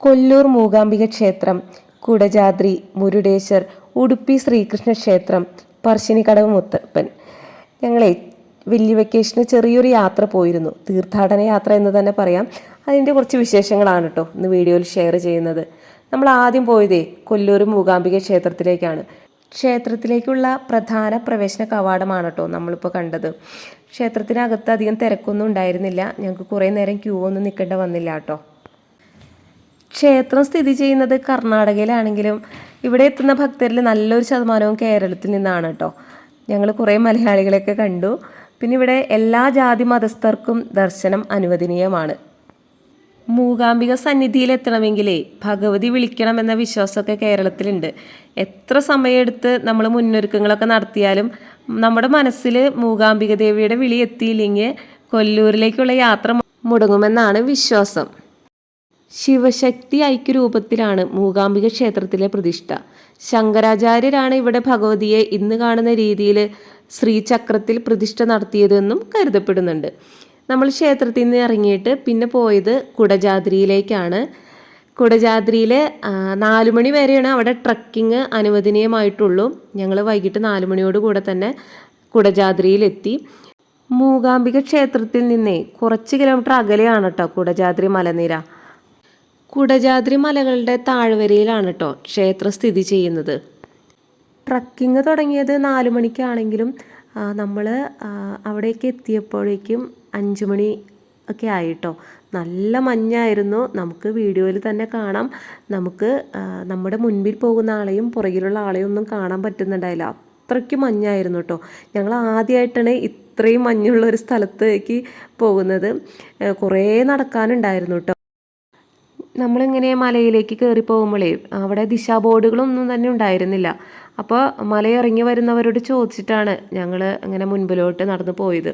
കൊല്ലൂർ മൂകാംബിക ക്ഷേത്രം, കുടജാദ്രി, മുരുടേശ്വർ, ഉടുപ്പി ശ്രീകൃഷ്ണ ക്ഷേത്രം, പറശ്ശിനിക്കടവ് മുത്തപ്പൻ. ഞങ്ങളെ വലിയ വെക്കേഷന് ചെറിയൊരു യാത്ര പോയിരുന്നു. തീർത്ഥാടന യാത്ര എന്ന് തന്നെ പറയാം. അതിൻ്റെ കുറച്ച് വിശേഷങ്ങളാണ് കേട്ടോ ഇന്ന് വീഡിയോയിൽ ഷെയർ ചെയ്യുന്നത്. നമ്മൾ ആദ്യം പോയതേ കൊല്ലൂർ മൂകാംബിക ക്ഷേത്രത്തിലേക്കാണ്. ക്ഷേത്രത്തിലേക്കുള്ള പ്രധാന പ്രവേശന കവാടമാണ് കേട്ടോ നമ്മളിപ്പോൾ കണ്ടത്. ക്ഷേത്രത്തിനകത്ത് അധികം തിരക്കൊന്നും ഉണ്ടായിരുന്നില്ല. ഞങ്ങൾക്ക് കുറേ നേരം ക്യൂ ഒന്നും നിൽക്കേണ്ട വന്നില്ല കേട്ടോ. ക്ഷേത്രം സ്ഥിതി ചെയ്യുന്നത് കർണാടകയിലാണെങ്കിലും ഇവിടെ എത്തുന്ന ഭക്തരിൽ നല്ലൊരു ശതമാനവും കേരളത്തിൽ നിന്നാണ് കേട്ടോ. ഞങ്ങൾ കുറേ മലയാളികളെയൊക്കെ കണ്ടു. പിന്നെ ഇവിടെ എല്ലാ ജാതി മതസ്ഥർക്കും ദർശനം അനുവദനീയമാണ്. മൂകാംബിക സന്നിധിയിലെത്തണമെങ്കിലേ ഭഗവതി വിളിക്കണം എന്ന വിശ്വാസമൊക്കെ കേരളത്തിലുണ്ട്. എത്ര സമയമെടുത്ത് നമ്മൾ മുന്നൊരുക്കങ്ങളൊക്കെ നടത്തിയാലും നമ്മുടെ മനസ്സിൽ മൂകാംബിക ദേവിയുടെ വിളി എത്തിയില്ലെങ്കിൽ കൊല്ലൂരിലേക്കുള്ള യാത്ര മുടങ്ങുമെന്നാണ് വിശ്വാസം. ശിവശക്തി ഐക്യരൂപത്തിലാണ് മൂകാംബിക ക്ഷേത്രത്തിലെ പ്രതിഷ്ഠ. ശങ്കരാചാര്യരാണ് ഇവിടെ ഭഗവതിയെ ഇന്ന് കാണുന്ന രീതിയിൽ ശ്രീചക്രത്തിൽ പ്രതിഷ്ഠ നടത്തിയതെന്നും കരുതപ്പെടുന്നുണ്ട്. നമ്മൾ ക്ഷേത്രത്തിൽ നിന്ന് ഇറങ്ങിയിട്ട് പിന്നെ പോയത് കുടജാദ്രിയിലേക്കാണ്. കുടജാദ്രിയിൽ 4 മണി വരെയാണ് അവിടെ ട്രക്കിങ് അനുവദനീയമായിട്ടുള്ളൂ. ഞങ്ങൾ വൈകിട്ട് 4 മണിയോട് കൂടെ തന്നെ കുടജാദ്രിയിലെത്തി. മൂകാംബിക ക്ഷേത്രത്തിൽ നിന്നേ കുറച്ച് കിലോമീറ്റർ അകലെയാണ് കേട്ടോ കുടജാദ്രി മലനിര. കുടജാദ്രി മലകളുടെ താഴ്വരയിലാണ് കേട്ടോ ക്ഷേത്രം സ്ഥിതി ചെയ്യുന്നത്. ട്രക്കിങ് തുടങ്ങിയത് 4 മണിക്കാണെങ്കിലും നമ്മൾ അവിടേക്ക് എത്തിയപ്പോഴേക്കും 5 മണി ഒക്കെ ആയിട്ടോ. നല്ല മഞ്ഞായിരുന്നു. നമുക്ക് വീഡിയോയിൽ തന്നെ കാണാം. നമുക്ക് നമ്മുടെ മുൻപിൽ പോകുന്ന ആളെയും പുറകിലുള്ള ആളെയും ഒന്നും കാണാൻ പറ്റുന്നുണ്ടായില്ല. അത്രയ്ക്ക് മഞ്ഞായിരുന്നു കേട്ടോ. ഞങ്ങൾ ആദ്യമായിട്ടാണ് ഇത്രയും മഞ്ഞുള്ള ഒരു സ്ഥലത്തേക്ക് പോകുന്നത്. കുറേ നടക്കാനുണ്ടായിരുന്നു കേട്ടോ. നമ്മളിങ്ങനെ മലയിലേക്ക് കയറി പോകുമ്പോഴേ അവിടെ ദിശാ ബോർഡുകളൊന്നും തന്നെ ഉണ്ടായിരുന്നില്ല. അപ്പോൾ മലയിറങ്ങി വരുന്നവരോട് ചോദിച്ചിട്ടാണ് ഞങ്ങൾ അങ്ങനെ മുൻപിലോട്ട് നടന്നു പോയത്.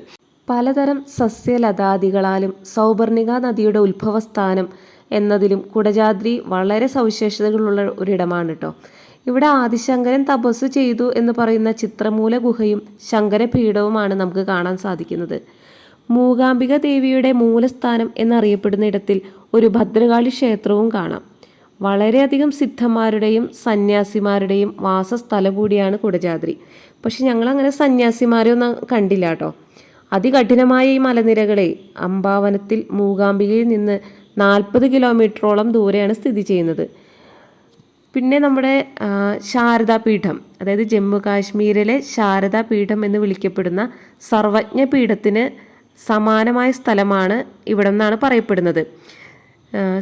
പലതരം സസ്യലതാദികളാലും സൗപർണിക നദിയുടെ ഉത്ഭവസ്ഥാനം എന്നതിലും കുടജാദ്രി വളരെ സവിശേഷതകളുള്ള ഒരിടമാണ് കേട്ടോ. ഇവിടെ ആദിശങ്കരൻ തപസ് ചെയ്തു എന്ന് പറയുന്ന ചിത്രമൂല ഗുഹയും ശങ്കരപീഠവുമാണ് നമുക്ക് കാണാൻ സാധിക്കുന്നത്. മൂകാംബിക ദേവിയുടെ മൂലസ്ഥാനം എന്നറിയപ്പെടുന്ന ഇടത്തിൽ ഒരു ഭദ്രകാളി ക്ഷേത്രവും കാണാം. വളരെയധികം സിദ്ധന്മാരുടെയും സന്യാസിമാരുടെയും വാസസ്ഥലം കൂടിയാണ് കുടജാദ്രി. പക്ഷെ ഞങ്ങളങ്ങനെ സന്യാസിമാരെ ഒന്നും കണ്ടില്ല കേട്ടോ. അതികഠിനമായ ഈ മലനിരകളെ അംബാവനത്തിൽ മൂകാംബികയിൽ നിന്ന് 40 കിലോമീറ്ററോളം ദൂരെയാണ് സ്ഥിതി ചെയ്യുന്നത്. പിന്നെ നമ്മുടെ ശാരദാപീഠം, അതായത് ജമ്മു കാശ്മീരിലെ ശാരദാപീഠം എന്ന് വിളിക്കപ്പെടുന്ന സർവജ്ഞ പീഠത്തിന് സമാനമായ സ്ഥലമാണ് ഇവിടെ നിന്നാണ് പറയപ്പെടുന്നത്.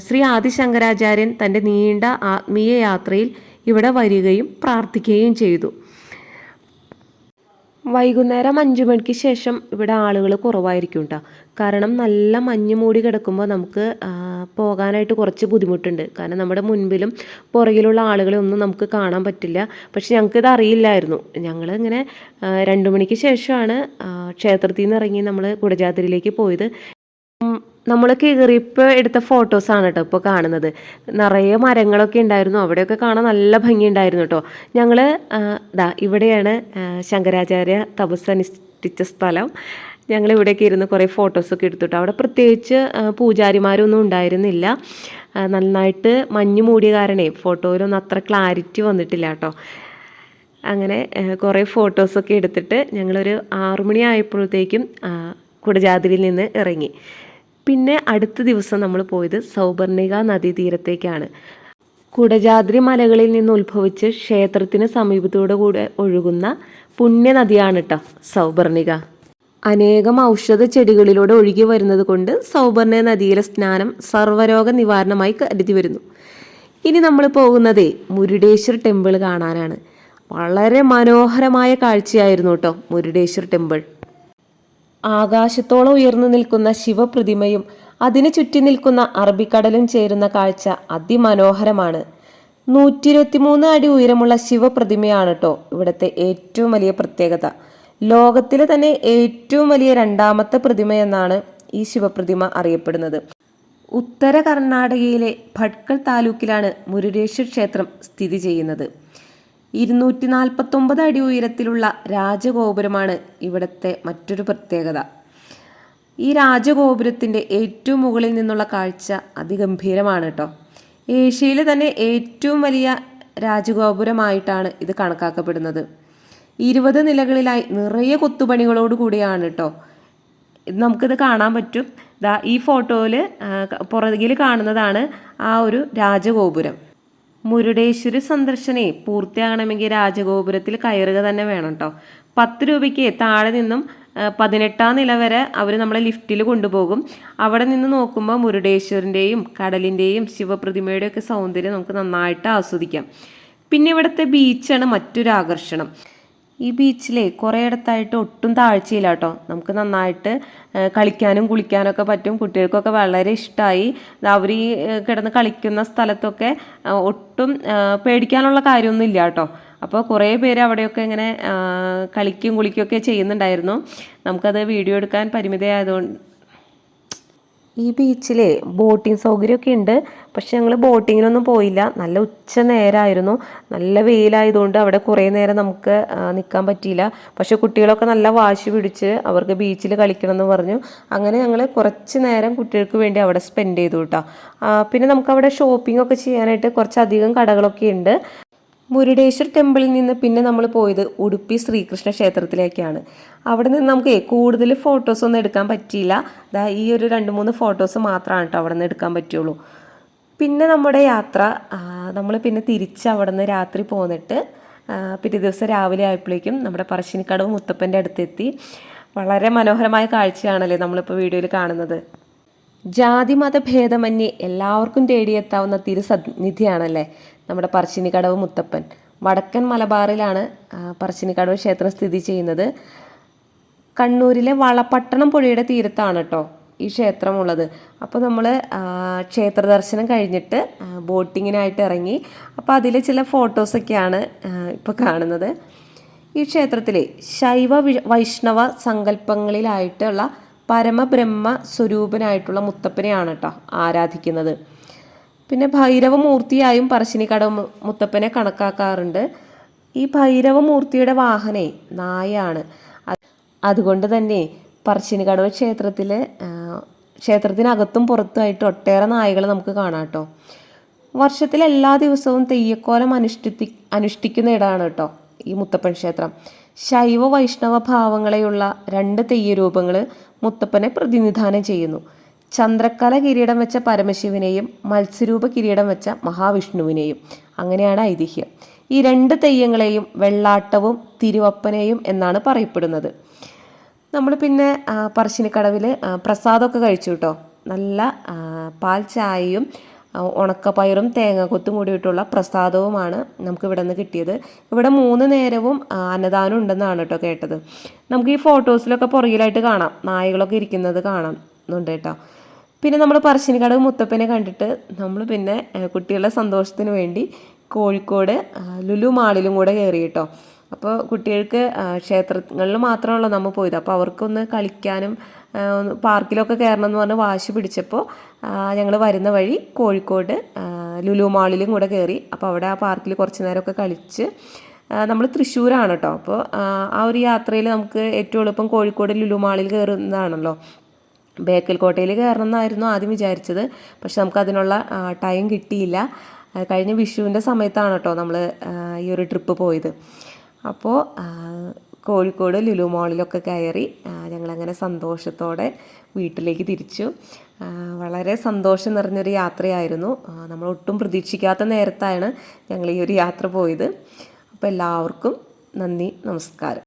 ശ്രീ ആദിശങ്കരാചാര്യൻ തൻ്റെ നീണ്ട ആത്മീയ യാത്രയിൽ ഇവിടെ വരികയും പ്രാർത്ഥിക്കുകയും ചെയ്തു. വൈകുന്നേരം 5 മണിക്ക് ശേഷം ഇവിടെ ആളുകൾ കുറവായിരിക്കും കേട്ടോ. കാരണം നല്ല മഞ്ഞ് മൂടി കിടക്കുമ്പോൾ നമുക്ക് പോകാനായിട്ട് കുറച്ച് ബുദ്ധിമുട്ടുണ്ട്. കാരണം നമ്മുടെ മുൻപിലും പുറകിലുള്ള ആളുകളെ ഒന്നും നമുക്ക് കാണാൻ പറ്റില്ല. പക്ഷെ ഞങ്ങൾക്കിത് അറിയില്ലായിരുന്നു. ഞങ്ങൾ ഇങ്ങനെ 2 മണിക്ക് ശേഷമാണ് ക്ഷേത്രത്തിൽ നിന്ന് ഇറങ്ങി നമ്മൾ കുടജാദ്രിയിലേക്ക് പോയത്. നമ്മൾ കയറിയപ്പോൾ എടുത്ത ഫോട്ടോസാണ് കേട്ടോ ഇപ്പോൾ കാണുന്നത്. നിറയെ മരങ്ങളൊക്കെ ഉണ്ടായിരുന്നു. അവിടെയൊക്കെ കാണാൻ നല്ല ഭംഗിയുണ്ടായിരുന്നു കേട്ടോ. ഞങ്ങൾ ഇവിടെയാണ് ശങ്കരാചാര്യ തപസ് അനുഷ്ഠിച്ച സ്ഥലം. ഞങ്ങൾ ഇവിടെയൊക്കെ ഇരുന്ന് കുറേ ഫോട്ടോസൊക്കെ എടുത്തിട്ടോ. അവിടെ പ്രത്യേകിച്ച് പൂജാരിമാരൊന്നും ഉണ്ടായിരുന്നില്ല. നന്നായിട്ട് മഞ്ഞ് മൂടിയ കാരണേ ഫോട്ടോയിലൊന്നും അത്ര ക്ലാരിറ്റി വന്നിട്ടില്ല കേട്ടോ. അങ്ങനെ കുറേ ഫോട്ടോസൊക്കെ എടുത്തിട്ട് ഞങ്ങളൊരു 6 മണി ആയപ്പോഴത്തേക്കും കുടജാദ്രിയിൽ നിന്ന് ഇറങ്ങി. പിന്നെ അടുത്ത ദിവസം നമ്മൾ പോയത് സൗപർണിക നദീതീരത്തേക്കാണ്. കുടജാദ്രി മലകളിൽ നിന്ന് ഉത്ഭവിച്ച് ക്ഷേത്രത്തിന് സമീപത്തോടു കൂടെ ഒഴുകുന്ന പുണ്യനദിയാണ് കേട്ടോ സൗപർണിക. അനേകം ഔഷധ ചെടികളിലൂടെ ഒഴുകി വരുന്നത് കൊണ്ട് സൗപർണിക നദിയിലെ സ്നാനം സർവ്വരോഗ നിവാരണമായി കരുതി വരുന്നു. ഇനി നമ്മൾ പോകുന്നതേ മുരുടേശ്വർ ടെമ്പിൾ കാണാനാണ്. വളരെ മനോഹരമായ കാഴ്ചയായിരുന്നു കേട്ടോ മുരുടേശ്വർ ടെമ്പിൾ. ആകാശത്തോളം ഉയർന്നു നിൽക്കുന്ന ശിവപ്രതിമയും അതിന് ചുറ്റി നിൽക്കുന്ന അറബിക്കടലും ചേരുന്ന കാഴ്ച അതിമനോഹരമാണ്. 123 അടി ഉയരമുള്ള ശിവപ്രതിമയാണ് കേട്ടോ ഇവിടുത്തെ ഏറ്റവും വലിയ പ്രത്യേകത. ലോകത്തിലെ തന്നെ ഏറ്റവും വലിയ 2ാമത്തെ പ്രതിമയെന്നാണ് ഈ ശിവപ്രതിമ അറിയപ്പെടുന്നത്. ഉത്തര കർണാടകയിലെ ഭട്കൽ താലൂക്കിലാണ് മുരുടേശ്വർ ക്ഷേത്രം സ്ഥിതി ചെയ്യുന്നത്. 249 അടി ഉയരത്തിലുള്ള രാജഗോപുരമാണ് ഇവിടുത്തെ മറ്റൊരു പ്രത്യേകത. ഈ രാജഗോപുരത്തിൻ്റെ ഏറ്റവും മുകളിൽ നിന്നുള്ള കാഴ്ച അതിഗംഭീരമാണ് കേട്ടോ. ഏഷ്യയിൽ തന്നെ ഏറ്റവും വലിയ രാജഗോപുരമായിട്ടാണ് ഇത് കണക്കാക്കപ്പെടുന്നത്. 20 നിലകളിലായി നിറയെ കൊത്തുപണികളോട് കൂടിയാണ് കേട്ടോ. ഇത് നമുക്കിത് കാണാൻ പറ്റും. ഈ ഫോട്ടോയിൽ പുറകിൽ കാണുന്നതാണ് ആ ഒരു രാജഗോപുരം. മുരുടേശ്വരി സന്ദർശനേ പൂർത്തിയാകണമെങ്കിൽ രാജഗോപുരത്തിൽ കയറുക തന്നെ വേണം കേട്ടോ. 10 രൂപയ്ക്ക് താഴെ നിന്നും 18ാം നില വരെ അവർ നമ്മളെ ലിഫ്റ്റിൽ കൊണ്ടുപോകും. അവിടെ നിന്ന് നോക്കുമ്പോൾ മുരുടേശ്വരൻ്റെയും കടലിൻ്റെയും ശിവപ്രതിമയുടെയും ഒക്കെ സൗന്ദര്യം നമുക്ക് നന്നായിട്ട് ആസ്വദിക്കാം. പിന്നെ ഇവിടുത്തെ ബീച്ചാണ് മറ്റൊരു ആകർഷണം. ഈ ബീച്ചിലെ കുറേയിടത്തായിട്ട് ഒട്ടും താഴ്ചയില്ല കേട്ടോ. നമുക്ക് നന്നായിട്ട് കളിക്കാനും കുളിക്കാനൊക്കെ പറ്റും. കുട്ടികൾക്കൊക്കെ വളരെ ഇഷ്ടമായി. അവർ ഈ കിടന്ന് കളിക്കുന്ന സ്ഥലത്തൊക്കെ ഒട്ടും പേടിക്കാനുള്ള കാര്യമൊന്നും ഇല്ല കേട്ടോ. അപ്പോൾ കുറേ പേര് അവിടെയൊക്കെ ഇങ്ങനെ കളിക്കും കുളിക്കുകയൊക്കെ ചെയ്യുന്നുണ്ടായിരുന്നു. നമുക്കത് വീഡിയോ എടുക്കാൻ പരിമിതിയായതുകൊണ്ട് ഈ ബീച്ചിലെ ബോട്ടിംഗ് സൗകര്യമൊക്കെ ഉണ്ട്. പക്ഷെ ഞങ്ങൾ ബോട്ടിങ്ങിനൊന്നും പോയില്ല. നല്ല ഉച്ച നേരമായിരുന്നു. നല്ല വെയിലായതുകൊണ്ട് അവിടെ കുറേ നേരം നമുക്ക് നിൽക്കാൻ പറ്റിയില്ല. പക്ഷെ കുട്ടികളൊക്കെ നല്ല വാശി പിടിച്ച് അവർക്ക് ബീച്ചിൽ കളിക്കണം എന്ന് പറഞ്ഞു. അങ്ങനെ ഞങ്ങൾ കുറച്ച് നേരം കുട്ടികൾക്ക് വേണ്ടി അവിടെ സ്പെൻഡ് ചെയ്തു കേട്ടോ. പിന്നെ നമുക്കവിടെ ഷോപ്പിംഗ് ഒക്കെ ചെയ്യാനായിട്ട് കുറച്ചധികം കടകളൊക്കെ ഉണ്ട്. മുരുടേശ്വർ ടെമ്പിളിൽ നിന്ന് പിന്നെ നമ്മൾ പോയത് ഉടുപ്പി ശ്രീകൃഷ്ണ ക്ഷേത്രത്തിലേക്കാണ്. അവിടെ നിന്ന് നമുക്ക് കൂടുതൽ ഫോട്ടോസൊന്നും എടുക്കാൻ പറ്റിയില്ല. ഈ ഒരു 2-3 ഫോട്ടോസ് മാത്രമാണ് കേട്ടോ അവിടെ നിന്ന് എടുക്കാൻ പറ്റുള്ളൂ. പിന്നെ നമ്മുടെ യാത്ര നമ്മൾ പിന്നെ തിരിച്ച് അവിടെ നിന്ന് രാത്രി പോന്നിട്ട് പിറ്റേ ദിവസം രാവിലെ ആയപ്പോഴേക്കും നമ്മുടെ പറശ്ശിനിക്കടവ് മുത്തപ്പൻ്റെ അടുത്തെത്തി. വളരെ മനോഹരമായ കാഴ്ചയാണല്ലേ നമ്മളിപ്പോൾ വീഡിയോയിൽ കാണുന്നത്. ജാതി മത ഭേദമന്യേ എല്ലാവർക്കും തേടിയെത്താവുന്ന തിരുസന്നിധിയാണല്ലേ നമ്മുടെ പറശ്ശിനിക്കടവ് മുത്തപ്പൻ. വടക്കൻ മലബാറിലാണ് പറശ്ശിനിക്കടവ് ക്ഷേത്രം സ്ഥിതി ചെയ്യുന്നത്. കണ്ണൂരിലെ വളപട്ടണം പുഴയുടെ തീരത്താണ് കേട്ടോ ഈ ക്ഷേത്രമുള്ളത്. അപ്പോൾ നമ്മൾ ക്ഷേത്ര ദർശനം കഴിഞ്ഞിട്ട് ബോട്ടിങ്ങിനായിട്ട് ഇറങ്ങി. അപ്പോൾ അതിലെ ചില ഫോട്ടോസൊക്കെയാണ് ഇപ്പോൾ കാണുന്നത്. ഈ ക്ഷേത്രത്തിലെ ശൈവ വൈഷ്ണവ സങ്കല്പങ്ങളിലായിട്ടുള്ള പരമബ്രഹ്മ സ്വരൂപനായിട്ടുള്ള മുത്തപ്പനെയാണ് കേട്ടോ ആരാധിക്കുന്നത്. പിന്നെ ഭൈരവമൂർത്തിയായും പറശ്ശിനിക്കടവ് മുത്തപ്പനെ കണക്കാക്കാറുണ്ട്. ഈ ഭൈരവമൂർത്തിയുടെ വാഹനേ നായയാണ്. അതുകൊണ്ട് തന്നെ പറശ്ശിനിക്കടവ് ക്ഷേത്രത്തിനകത്തും പുറത്തുമായിട്ട് ഒട്ടേറെ നായകൾ നമുക്ക് കാണാം കേട്ടോ. വർഷത്തിൽ എല്ലാ ദിവസവും തെയ്യക്കോലം അനുഷ്ഠിക്കുന്ന ഇടമാണ് കേട്ടോ ഈ മുത്തപ്പൻ ക്ഷേത്രം. ശൈവ വൈഷ്ണവ ഭാവങ്ങളെയുള്ള 2 തെയ്യരൂപങ്ങൾ മുത്തപ്പനെ പ്രതിനിധാനം ചെയ്യുന്നു. ചന്ദ്രക്കല കിരീടം വെച്ച പരമശിവനെയും മത്സ്യരൂപ കിരീടം വെച്ച മഹാവിഷ്ണുവിനെയും. അങ്ങനെയാണ് ഐതിഹ്യം. ഈ 2 തെയ്യങ്ങളെയും വെള്ളാട്ടവും തിരുവപ്പനെയും എന്നാണ് പറയപ്പെടുന്നത്. നമ്മൾ പിന്നെ പറശ്ശിനിക്കടവിൽ പ്രസാദമൊക്കെ കഴിച്ചു കേട്ടോ. നല്ല പാൽ ചായയും ഉണക്കപ്പയറും തേങ്ങാക്കൊത്തും കൂടിയിട്ടുള്ള പ്രസാദവുമാണ് നമുക്ക് ഇവിടെ നിന്ന് കിട്ടിയത്. ഇവിടെ 3 നേരവും അന്നദാനം ഉണ്ടെന്നാണ് കേട്ടോ കേട്ടത്. നമുക്ക് ഈ ഫോട്ടോസിലൊക്കെ പുറകിലായിട്ട് കാണാം നായകളൊക്കെ ഇരിക്കുന്നത് കാണുന്നുണ്ട് കേട്ടോ. പിന്നെ നമ്മൾ പറശ്ശിനിക്കടവ് മുത്തപ്പനെ കണ്ടിട്ട് നമ്മൾ പിന്നെ കുട്ടികളുടെ സന്തോഷത്തിന് വേണ്ടി കോഴിക്കോട് ലുലു മാളിലും കൂടെ കയറി കേട്ടോ. അപ്പോൾ കുട്ടികൾക്ക് ക്ഷേത്രങ്ങളിൽ മാത്രമാണല്ലോ നമ്മൾ പോയത്. അപ്പോൾ അവർക്കൊന്ന് കളിക്കാനും പാർക്കിലൊക്കെ കയറണം എന്ന് പറഞ്ഞ് വാശി പിടിച്ചപ്പോൾ ഞങ്ങൾ വരുന്ന വഴി കോഴിക്കോട് ലുലു മാളിലും കൂടെ കയറി. അപ്പോൾ അവിടെ ആ പാർക്കിൽ കുറച്ച് നേരമൊക്കെ കളിച്ച് നമ്മൾ തൃശ്ശൂരാണ് കേട്ടോ. അപ്പോൾ ആ ഒരു യാത്രയിൽ നമുക്ക് ഏറ്റവും എളുപ്പം കോഴിക്കോട് ലുലു മാളിൽ കയറുന്നതാണല്ലോ. ബേക്കൽ കോട്ടയിൽ കയറണം എന്നായിരുന്നു ആദ്യം വിചാരിച്ചത്. പക്ഷെ നമുക്ക് അതിനുള്ള ടൈം കിട്ടിയില്ല. കഴിഞ്ഞ വിഷുവിൻ്റെ സമയത്താണ് കേട്ടോ നമ്മൾ ഈ ഒരു ട്രിപ്പ് പോയത്. അപ്പോൾ കോഴിക്കോട് ലുലു മാളിലൊക്കെ കയറി ഞങ്ങളങ്ങനെ സന്തോഷത്തോടെ വീട്ടിലേക്ക് തിരിച്ചു. വളരെ സന്തോഷം നിറഞ്ഞൊരു യാത്രയായിരുന്നു. നമ്മൾ ഒട്ടും പ്രതീക്ഷിക്കാത്ത നേരത്താണ് ഞങ്ങൾ ഈ ഒരു യാത്ര പോയത്. അപ്പോൾ എല്ലാവർക്കും നന്ദി, നമസ്കാരം.